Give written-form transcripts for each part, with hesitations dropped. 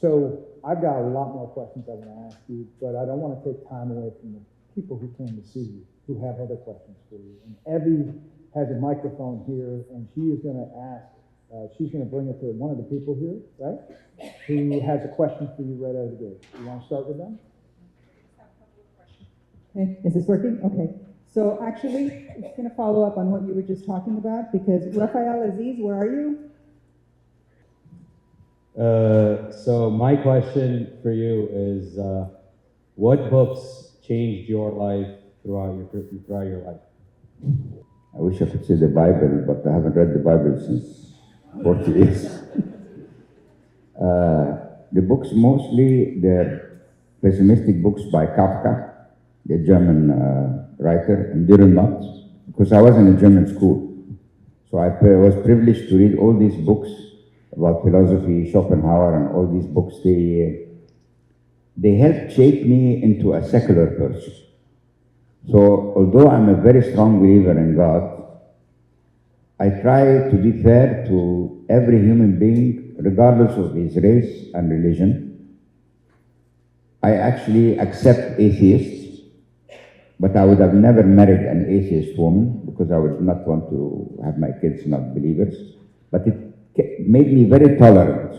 So I've got a lot more questions I want to ask you, but I don't want to take time away from the people who came to see you, who have other questions for you. And Evie has a microphone here, and she is going to ask, she's going to bring it to one of the people here, right? Who has a question for you right out of the gate. You want to start with them? Okay, is this working? Okay. So actually, it's going to follow up on what you were just talking about, because Rafael Aziz, where are you? So my question for you is, what books changed your life throughout your life? I wish I could say the Bible, but I haven't read the Bible since 40 years. The books, mostly they're pessimistic books by Kafka, the German writer, and Dürrenmatt, because I was in a German school. So I was privileged to read all these books about philosophy, Schopenhauer, and all these books. They helped shape me into a secular person. So although I'm a very strong believer in God, I try to be fair to every human being, regardless of his race and religion. I actually accept atheists, but I would have never married an atheist woman because I would not want to have my kids not believers. But it made me very tolerant.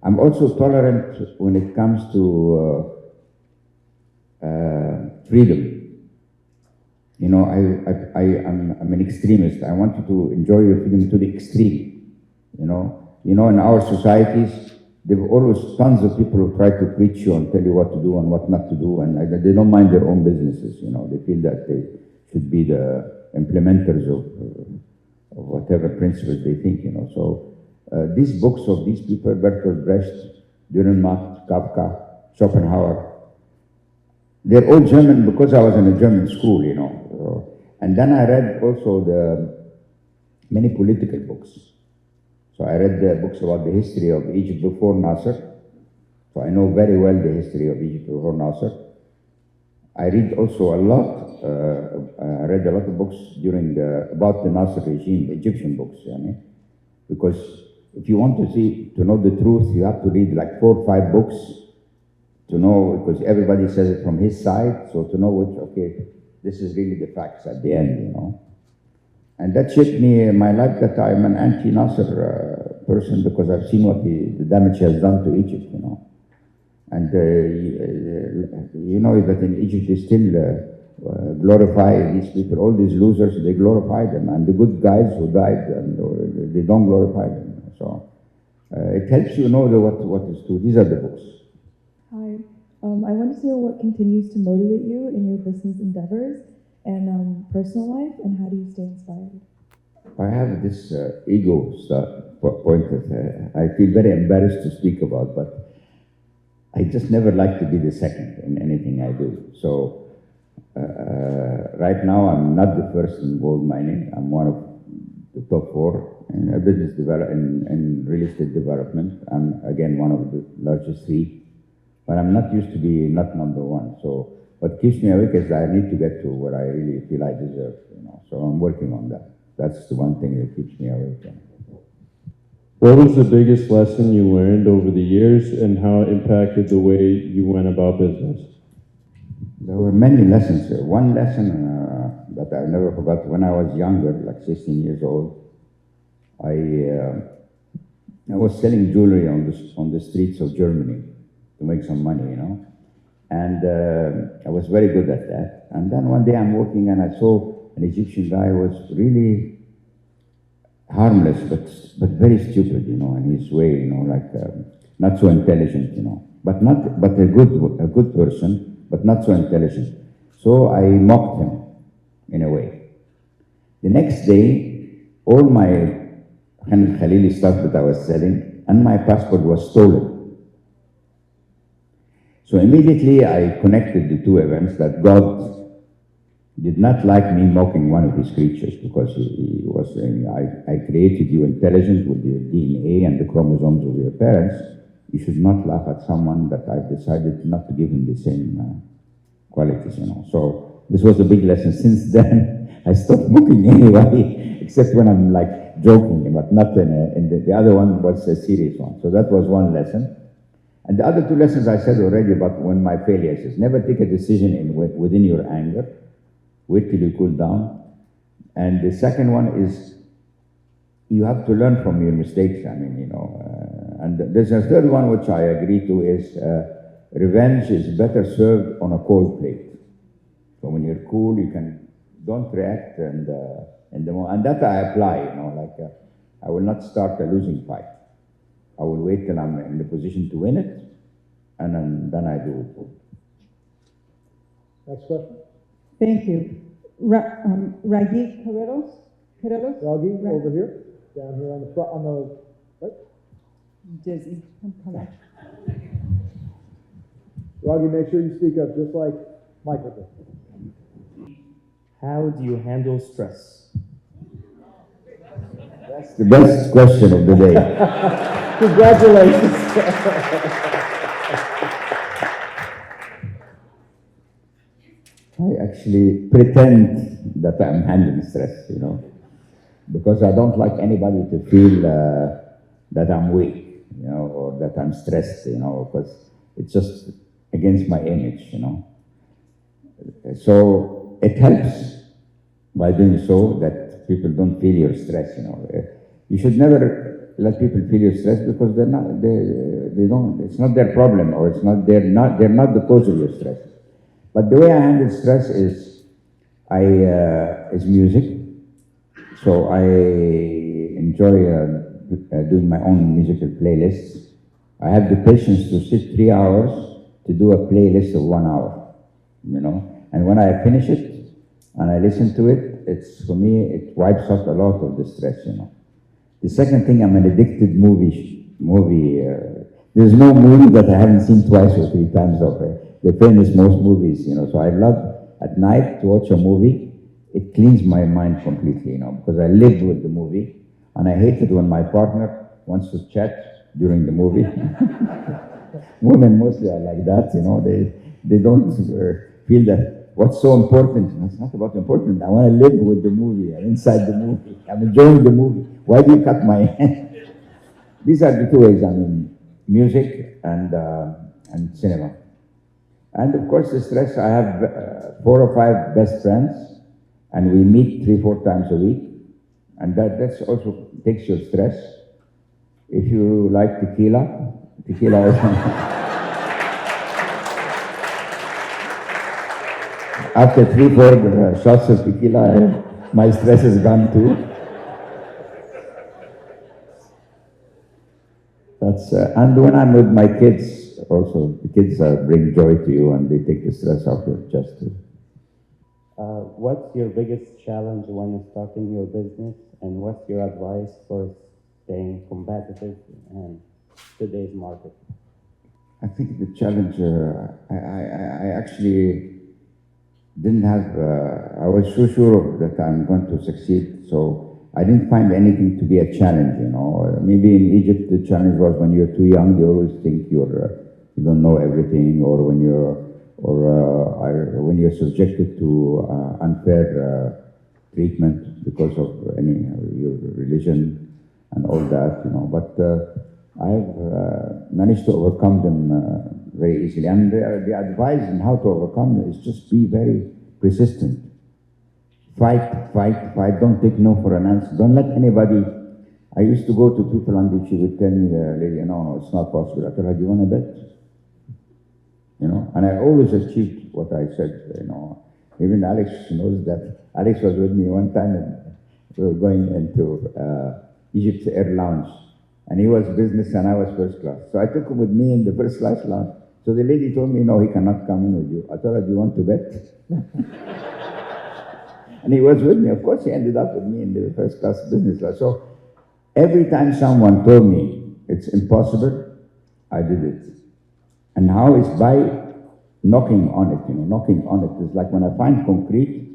I'm also tolerant when it comes to freedom. You know, I'm an extremist. I want you to enjoy your freedom to the extreme. You know, in our societies, there are always tons of people who try to preach you and tell you what to do and what not to do, and they don't mind their own businesses. You know, they feel that they should be the implementers of whatever principles they think. You know, so these books of these people, Bertolt Brecht, Dürrenmatt, Kafka, Schopenhauer, they're all German because I was in a German school, you know. And then I read also the many political books. So I read the books about the history of Egypt before Nasser. So I know very well the history of Egypt before Nasser. I read also a lot, I read a lot of books about the Nasser regime, Egyptian books, because if you want to know the truth, you have to read like 4 or 5 books to know, because everybody says it from his side, so to know which, okay, this is really the facts at the end, you know. And that shaped me in my life, that I'm an anti-Nasser person, because I've seen what the damage he has done to Egypt, you know. And you know that in Egypt they still glorify these people, all these losers, they glorify them, and the good guys who died, and they don't glorify them. So it helps you know what is true. These are the books. Hi. I wanted to know what continues to motivate you in your business endeavors and personal life, and how do you stay inspired? I have this ego point that I feel very embarrassed to speak about, but I just never like to be the second in anything I do. So right now I'm not the first in gold mining. I'm one of the top 4 in business development, in real estate development. I'm again one of the largest 3. But I'm not used to be not number 1. So what keeps me awake is I need to get to where I really feel I deserve, you know. So I'm working on that. That's the one thing that keeps me awake. What was the biggest lesson you learned over the years, and how it impacted the way you went about business? There were many lessons here. One lesson that I've never forgot, when I was younger, like 16 years old, I was selling jewelry on the streets of Germany to make some money, you know. And I was very good at that. And then one day I'm walking and I saw an Egyptian guy who was really harmless, but very stupid, you know, in his way, you know, like not so intelligent, you know, but a good person, but not so intelligent. So I mocked him in a way. The next day, all my Khan Khalili stuff that I was selling and my passport was stolen. So immediately I connected the 2 events, that God did not like me mocking one of his creatures, because he was saying, I created you intelligent with your DNA and the chromosomes of your parents. You should not laugh at someone that I've decided not to give him the same qualities, you know. So this was a big lesson. Since then, I stopped mocking anybody, except when I'm like joking, but not the other one was a serious one. So that was one lesson. And the other two lessons I said already about when my failures is never take a decision within your anger. Wait till you cool down. And the second one is you have to learn from your mistakes. I mean, you know, and there's a third one which I agree to is revenge is better served on a cold plate. So when you're cool, you don't react and that I apply, you know, like I will not start a losing fight. I will wait till I'm in the position to win it, and then I do it. Next question. Thank you. Ragi Carreros? Ragi, over here, down here on the front, on the, right? Dizzy. Come on. Ragi, make sure you speak up just like Michael did. How do you handle stress? That's the best question of the day. Congratulations. I actually pretend that I'm handling stress, you know, because I don't like anybody to feel that I'm weak, you know, or that I'm stressed, you know, because it's just against my image, you know. So it helps by doing so that people don't feel your stress, you know. You should never let people feel your stress because they don't, it's not their problem, or they're not the cause of your stress. But the way I handle stress is music. So I enjoy doing my own musical playlists. I have the patience to sit 3 hours to do a playlist of 1 hour, you know. And when I finish it and I listen to it, for me, it wipes out a lot of the stress, you know. The second thing, I'm an addicted movie. There's no movie that I haven't seen twice or 3 times of the famous most movies, you know. So I love at night to watch a movie. It cleans my mind completely, you know, because I live with the movie, and I hate it when my partner wants to chat during the movie. Women mostly are like that, you know. They don't feel that. What's so important? It's not about important. I want to live with the movie. I'm inside the movie. I'm enjoying the movie. Why do you cut my hand? These are the two ways. I mean, music and cinema. And of course, the stress. I have 4 or 5 best friends, and we meet 3-4 times a week, and that's also takes your stress. If you like tequila is. After 3-4 shots of tequila, my stress is gone too. And when I'm with my kids, also, the kids bring joy to you and they take the stress off your chest too. What's your biggest challenge when starting your business, and what's your advice for staying competitive in today's market? I think the challenge, I actually didn't have, I was so sure that I'm going to succeed, so I didn't find anything to be a challenge, you know. Maybe in Egypt the challenge was when you're too young, they always think you don't know everything, or when you're subjected to unfair treatment because of your religion and all that, you know. But I've managed to overcome them very easily. And the advice on how to overcome is just be very persistent. Fight. Don't take no for an answer. Don't let anybody. I used to go to people and she would tell me, lady, no, it's not possible. I tell her, do you want to bet? You know, and I always achieved what I said, you know. Even Alex knows that. Alex was with me one time and we were going into Egypt's Air Lounge. And he was business and I was first class. So I took him with me in the first class lounge. So the lady told me, no, he cannot come in with you. I told her, do you want to bet? And he was with me. Of course, he ended up with me in the first class business class. So every time someone told me it's impossible, I did it. And how is by knocking on it, you know, knocking on it. It's like when I find concrete,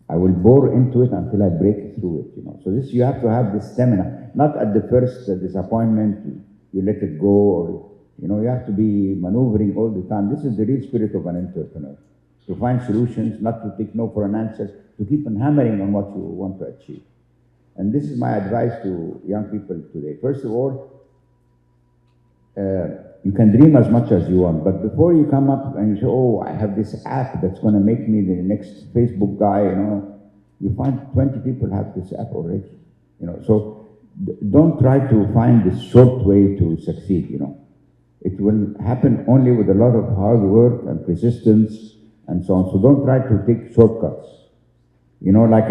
I will bore into it until I break through it, you know. So this, you have to have this stamina. Not at the first disappointment, you let it go, or, you know, you have to be maneuvering all the time. This is the real spirit of an entrepreneur. To find solutions, not to take no for an answer, to keep on hammering on what you want to achieve. And this is my advice to young people today. First of all, you can dream as much as you want, but before you come up and you say, oh, I have this app that's going to make me the next Facebook guy, you know, you find 20 people have this app already, you know. So don't try to find this short way to succeed, you know. It will happen only with a lot of hard work and persistence and so on. So don't try to take shortcuts. You know, like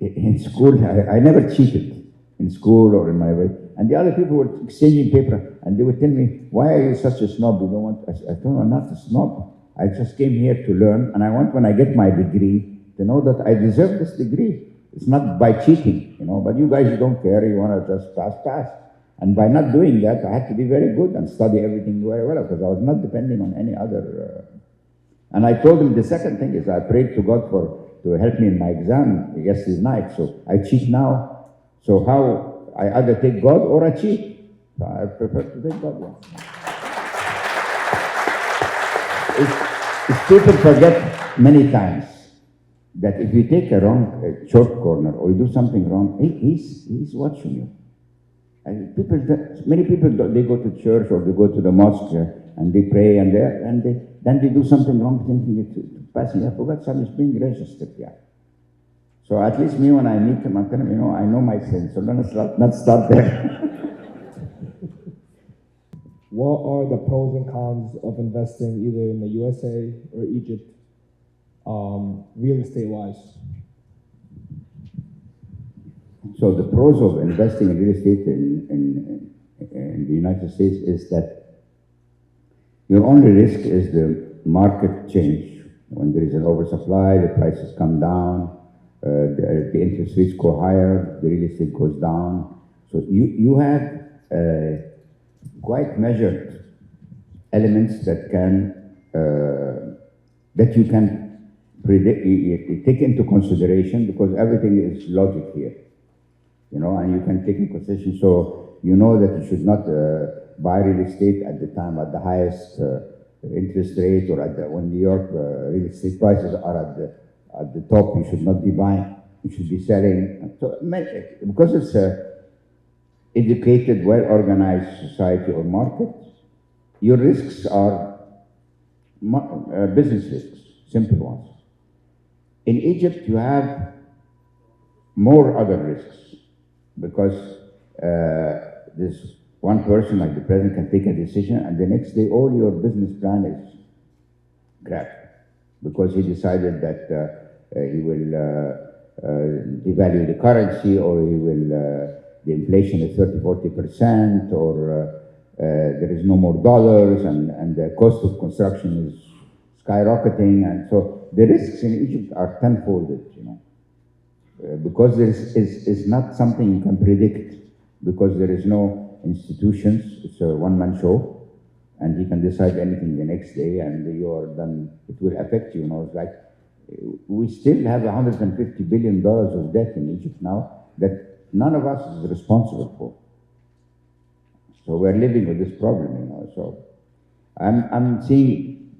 in school, I never cheated in school or in my way. And the other people were exchanging paper, and they would tell me, why are you such a snob? You don't want, I told them, I'm not a snob. I just came here to learn, and I want, when I get my degree, to know that I deserve this degree. It's not by cheating, you know, but you guys, you don't care, you want to just pass. And by not doing that, I had to be very good and study everything very well, because I was not depending on any other. And I told him the second thing is I prayed to God to help me in my exam yesterday night. So I cheat now. So how I either take God or I cheat. So I prefer to take God. Yeah. If people forget many times that if you take a short corner or you do something wrong, he's watching you. And many people, they go to church or they go to the mosque and they pray and then they do something wrong, thinking it's passing. I forgot something's being registered. Yeah. So at least me, when I meet him, I tell him, you know, I know my sins, so let's not start there. What are the pros and cons of investing either in the USA or Egypt, real estate wise? So the pros of investing in real estate in the United States is that your only risk is the market change. When there is an oversupply, the prices come down, the interest rates go higher, the real estate goes down. So you have quite measured elements that you can predict, take into consideration, because everything is logic here. You know, and you can take into consideration, so you know that you should not buy real estate at the time at the highest interest rate, or when New York real estate prices are at the top, you should not be buying, you should be selling. So because it's a educated, well-organized society or market, your risks are business risks, simple ones. In Egypt, you have more other risks, because this one person like the president can take a decision and the next day all your business plan is scrapped, because he decided that he will devalue the currency, or he will, the inflation is 30–40%, or there is no more dollars, and the cost of construction is skyrocketing. And so the risks in Egypt are tenfolded, you know. Because there is not something you can predict, because there is no institutions, it's a one-man show, and he can decide anything the next day, and you are done. It will affect you, you know. It's like we still have $150 billion of debt in Egypt now that none of us is responsible for. So we're living with this problem, you know. So I'm seeing,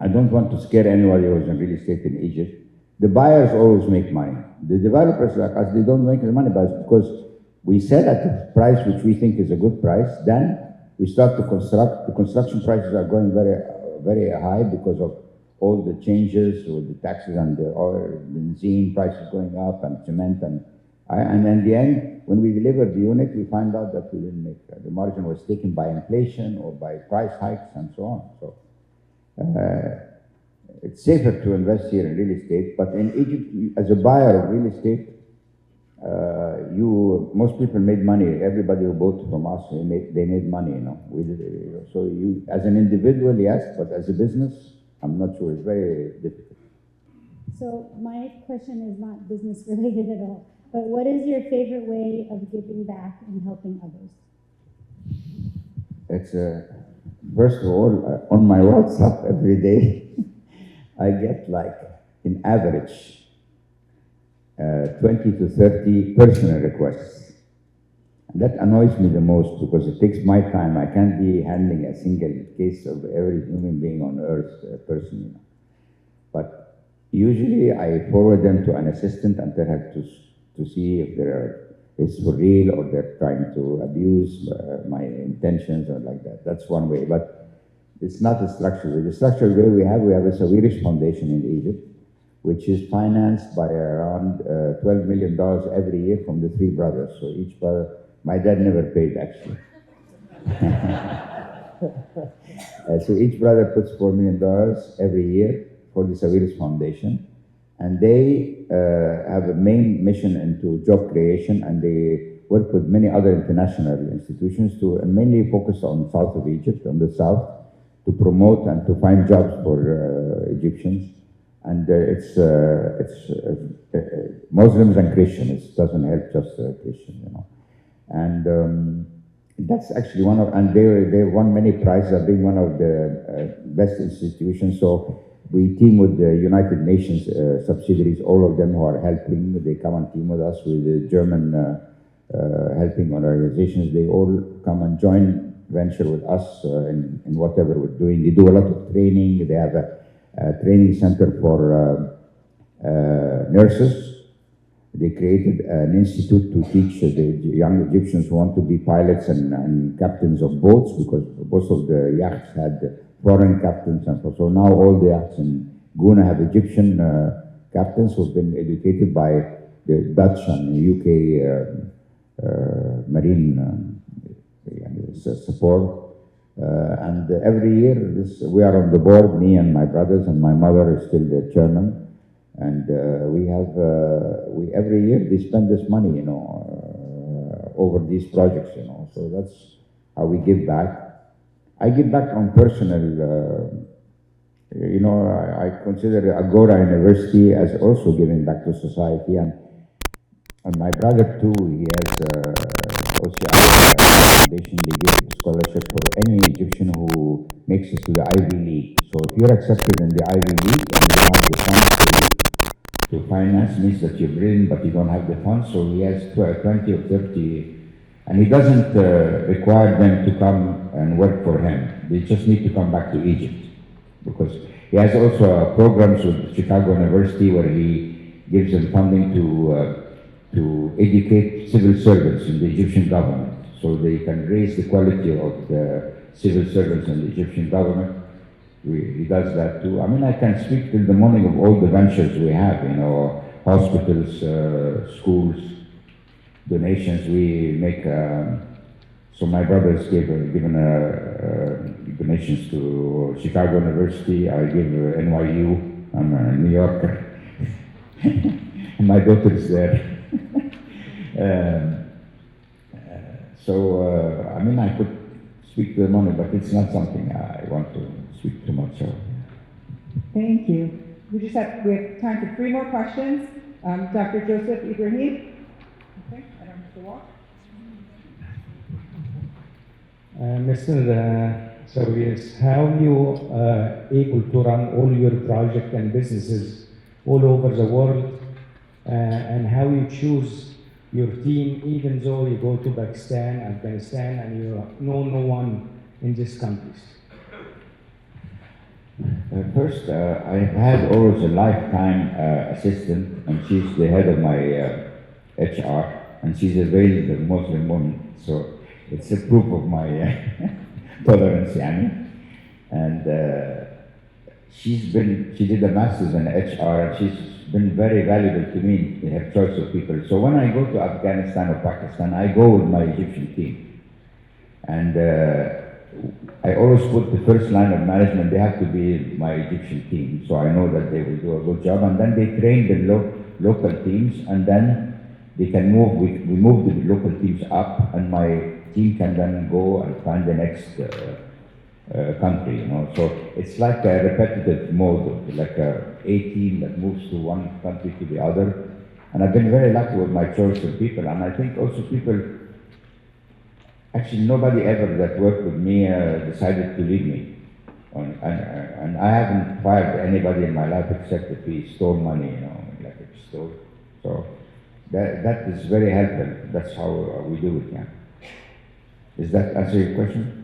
I don't want to scare anybody who's in real estate in Egypt. The buyers always make money. The developers like us, they don't make any money, but because we sell at a price which we think is a good price, then we start to construct. The construction prices are going very, very high because of all the changes with the taxes and the oil, benzene prices going up, and cement, and in the end, when we deliver the unit, we find out that we didn't make the margin was taken by inflation or by price hikes and so on. So it's safer to invest here in real estate, but in Egypt, as a buyer of real estate, most people made money. Everybody who bought from us, they made money, you know. So you, as an individual, yes, but as a business, I'm not sure. It's very difficult. So my question is not business related at all, but what is your favorite way of giving back and helping others? It's first of all, on my WhatsApp every day, I get like, in average, 20 to 30 personal requests. And that annoys me the most, because it takes my time. I can't be handling a single case of every human being on earth, person, you know. But usually I forward them to an assistant and they have to see if there are it's for real or they're trying to abuse my intentions or like that. That's one way, but it's not a structural way. The structural way we have a Swedish foundation in Egypt, which is financed by around $12 million every year from the three brothers. So each brother, my dad never paid actually. So each brother puts $4 million every year for the Swedish foundation. And they have a main mission into job creation, and they work with many other international institutions to mainly focus on south of Egypt, on the south, to promote and to find jobs for Egyptians. And it's Muslims and Christians. It doesn't help just Christians, you know. And that's actually one of, and they won many prizes. I've been one of the best institutions. So we team with the United Nations subsidiaries, all of them who are helping. They come and team with us with the German helping organizations. They all come and join venture with us in whatever we're doing. They do a lot of training. They have a training center for nurses. They created an institute to teach the young Egyptians who want to be pilots and captains of boats, because most of the yachts had foreign captains, and so now all the yachts in Guna have Egyptian captains who've been educated by the Dutch and UK marine support. And every year we are on the board, me and my brothers, and my mother is still the chairman. And we every year they spend this money, you know, over these projects, you know. So that's how we give back. I give back on personal, you know, I consider Agora University as also giving back to society. And my brother too, he has OCI Foundation. They give scholarship for any Egyptian who makes it to the Ivy League. So if you're accepted in the Ivy League and you have the funds to finance, means that you're brilliant but you don't have the funds. So he has 20 or 30, and he doesn't require them to come and work for him. They just need to come back to Egypt, because he has also programs with Chicago University where he gives them funding to educate civil servants in the Egyptian government, so they can raise the quality of the civil servants in the Egyptian government. He does that too. I mean, I can speak till the morning of all the ventures we have, you know, hospitals, schools, donations we make. So my brother's given donations to Chicago University. I give NYU. I'm a New Yorker. And my daughter is there. I mean, I could speak to the money, but it's not something I want to speak too much of. Thank you. We have time for 3 more questions. Dr. Joseph Ibrahim. Okay, I don't have to walk. So yes, how you able to run all your projects and businesses all over the world, and how you choose your team, even though you go to Pakistan, Afghanistan, and you know no one in these countries? First, I had always a lifetime assistant, and she's the head of my HR, and she's a very Muslim woman, so it's a proof of my tolerance, yani. And she did a master's in HR, and she's been very valuable to me in her choice of people. So when I go to Afghanistan or Pakistan, I go with my Egyptian team. And I always put the first line of management, they have to be my Egyptian team. So I know that they will do a good job. And then they train the local teams, and then they can move, we move the local teams up, and my team can then go and find the next country, you know. So it's like a repetitive mode, like a team that moves to one country to the other. And I've been very lucky with my choice of people. And I think also people, actually nobody ever that worked with me decided to leave me. And I haven't fired anybody in my life except if he stole money, you know, like if he stole. So that is very helpful. That's how we do it, yeah. Does that answer your question?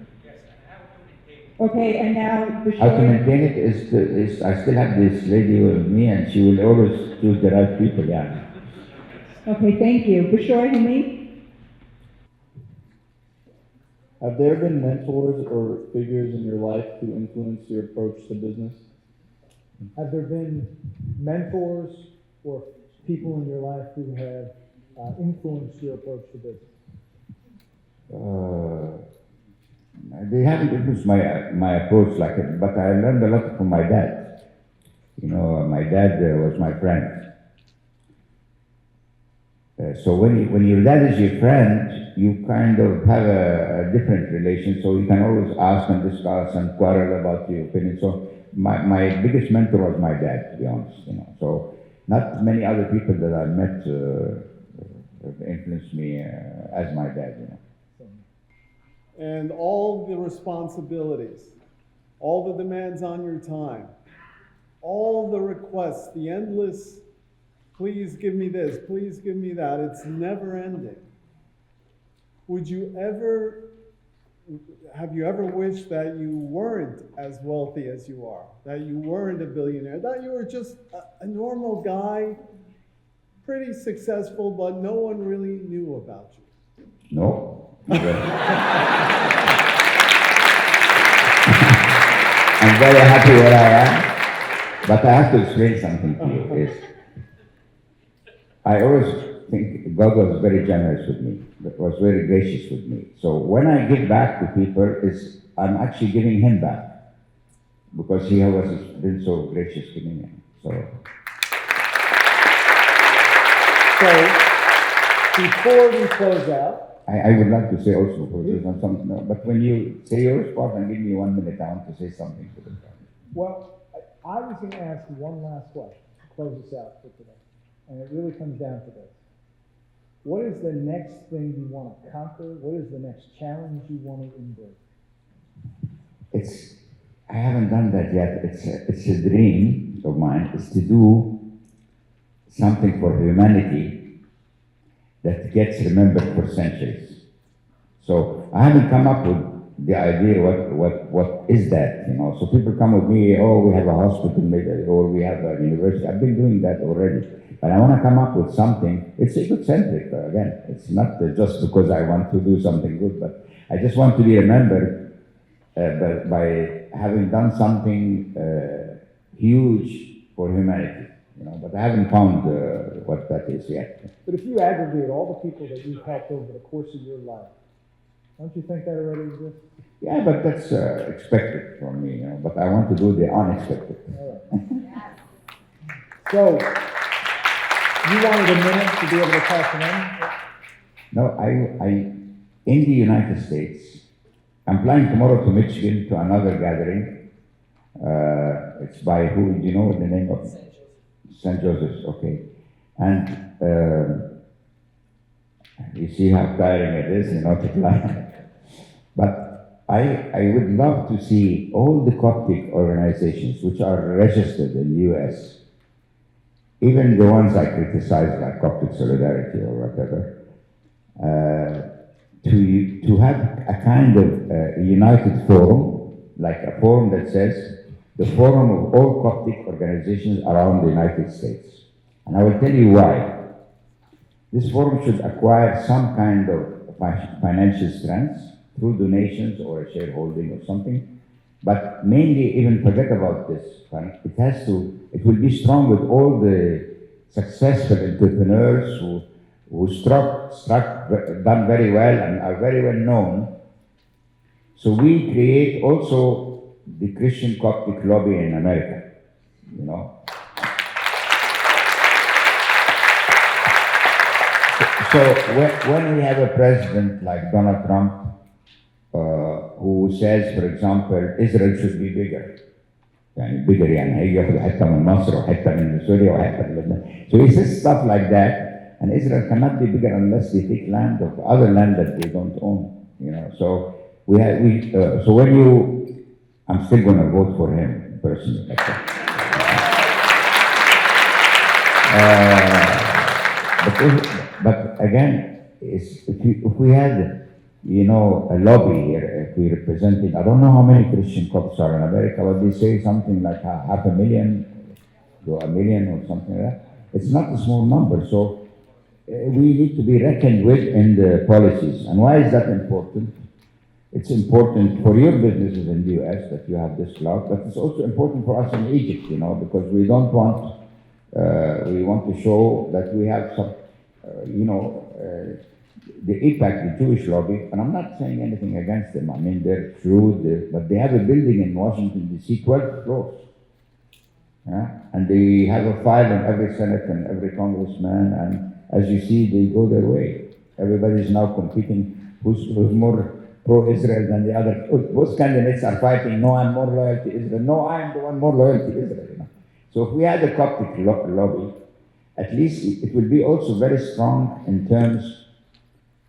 Okay, and now How to maintain it is I still have this lady with me, and she will always choose the right people, yeah. Okay, thank you. Bashar Hamid? Have there been mentors or figures in your life who influenced your approach to business? Have there been mentors or people in your life who have influenced your approach to business? They haven't influenced my approach like it, but I learned a lot from my dad. You know, my dad was my friend. So when your dad is your friend, you kind of have a different relation, so you can always ask and discuss and quarrel about your opinion. So my biggest mentor was my dad, to be honest, you know. So not many other people that I met have influenced me as my dad, you know. And all the responsibilities, all the demands on your time, all the requests, the endless, please give me this, please give me that, it's never ending. Would you ever, have you ever wished that you weren't as wealthy as you are, that you weren't a billionaire, that you were just a normal guy, pretty successful, but no one really knew about you? No. I'm very happy where I am, but I have to explain something to you. I always think God was very generous with me, was very gracious with me. So when I give back to people, I'm actually giving Him back, because He has been so gracious to me. So before we close out, I would like to say also, something, but when you say your part and give me 1 minute, I want to say something to the family. well, I was going to ask one last question to close us out for today. And it really comes down to this. What is the next thing you want to conquer? What is the next challenge you want to embrace? I haven't done that yet. It's a dream of mine, is to do something for humanity that gets remembered for centuries. So I haven't come up with the idea what is that, you know. So people come with me, oh, we have a hospital maybe, or we have a university. I've been doing that already. But I want to come up with something. It's egocentric, again. It's not just because I want to do something good, but I just want to be remembered by having done something huge for humanity, you know. But I haven't found what that is yet. But if you aggregate all the people that you've helped over the course of your life, don't you think that already exists? Yeah, but that's expected from me, you know. But I want to do the unexpected. All right. So, you wanted a minute to be able to talk to them? No, in the United States, I'm flying tomorrow to Michigan to another gathering. It's by who, do you know the name of? St. Joseph's, okay. And you see how tiring it is, you know, to fly. But I would love to see all the Coptic organizations which are registered in the US, even the ones I criticize, like Coptic Solidarity or whatever, to have a kind of united forum, like a forum that says, the forum of all Coptic organizations around the United States. And I will tell you why. This forum should acquire some kind of financial strength through donations or a shareholding or something. But mainly, even forget about this. It will be strong with all the successful entrepreneurs who done very well and are very well known. So we create also the Christian Coptic lobby in America, you know. So when we have a president like Donald Trump, who says, for example, Israel should be bigger. يعني bigger يعني هياخد حتة من مصر وحتة من سوريا وحتة من لبنان. So he says stuff like that, and Israel cannot be bigger unless they take land of other land that they don't own. You know, so so when I'm still going to vote for him personally. But again, if we had, you know, a lobby here, if we represented, I don't know how many Christian Copts are in America, but they say something like 500,000 to 1 million or something like that. It's not a small number, so we need to be reckoned with in the policies. And why is that important? it's important for your businesses in the US that you have this club, but it's also important for us in Egypt, you know, because we don't want, we want to show that we have some, the APAC, the Jewish lobby, and I'm not saying anything against them. I mean, they're true, but they have a building in Washington, D.C., 12 floors. Yeah? And they have a file in every Senate and every congressman, and as you see, they go their way. Everybody is now competing who's more pro-Israel than the other. Both candidates are fighting, no, I'm more loyal to Israel. No, I'm the one more loyal to Israel. You know? So if we had a Coptic lobby, at least it will be also very strong in terms.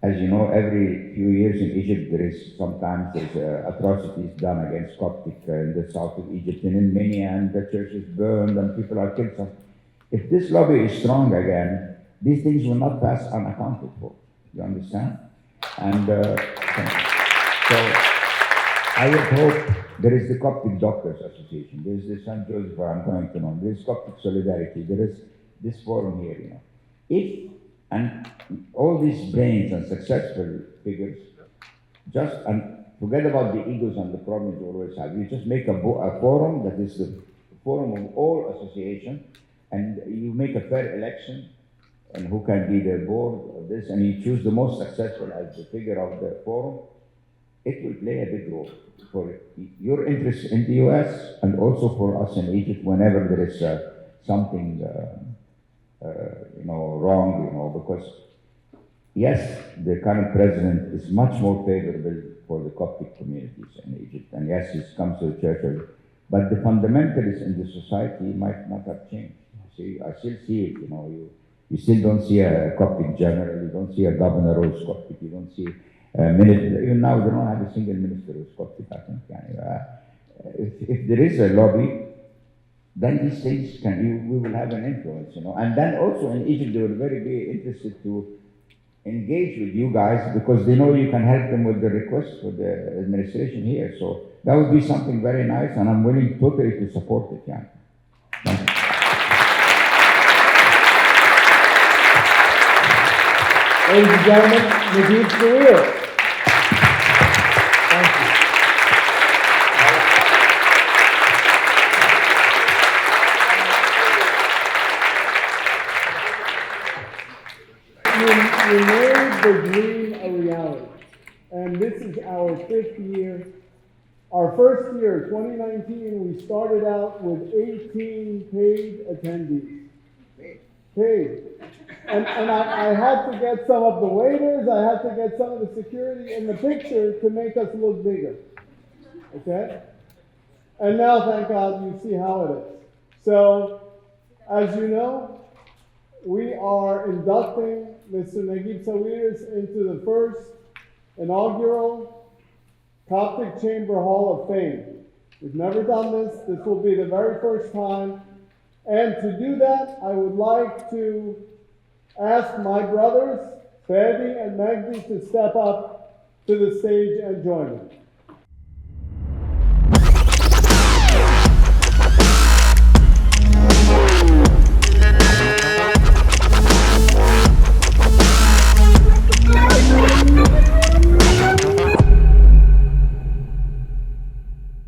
As you know, every few years in Egypt, sometimes atrocities done against Coptic in the south of Egypt and in many, and the church is burned and people are killed. So if this lobby is strong again, these things will not pass unaccounted for. You understand? And so I would hope there is the Coptic Doctors Association, there is the St. Joseph where I'm going to know, there is Coptic Solidarity, there is this forum here, you know. And all these brains and successful figures, just forget about the egos and the problems you always have. You just make a forum that is the forum of all associations, and you make a fair election, and who can be the board of this, and you choose the most successful as the figure of the forum. It will play a big role for your interest in the US and also for us in Egypt whenever there is something wrong, because yes, the current president is much more favorable for the Coptic communities in Egypt, and yes, he comes to the church, but the fundamentals in the society might not have changed. See, I still see it, you still don't see a Coptic general, you don't see a governor who's Coptic, you don't see a minister, even now they don't have a single minister who's Coptic, I think. If there is a lobby, then these things we will have an influence, And then also in Egypt, they will be interested to engage with you guys because they know you can help them with the request for the administration here. So that would be something very nice, and I'm willing totally to support it, yeah. Thank you. Ladies and gentlemen, Naguib Sarir. We made the dream a reality, and this is our 5th year. Our first year, 2019, we started out with 18 paid attendees. Paid. And I had to get some of the waiters, I had to get some of the security in the picture to make us look bigger. Okay? And now, thank God, you see how it is. So, as you know, we are inducting Mr. Naguib Sawiris into the first inaugural Coptic Chamber Hall of Fame. We've never done this. This will be the very first time. And to do that, I would like to ask my brothers, Fadi and Magdi, to step up to the stage and join me.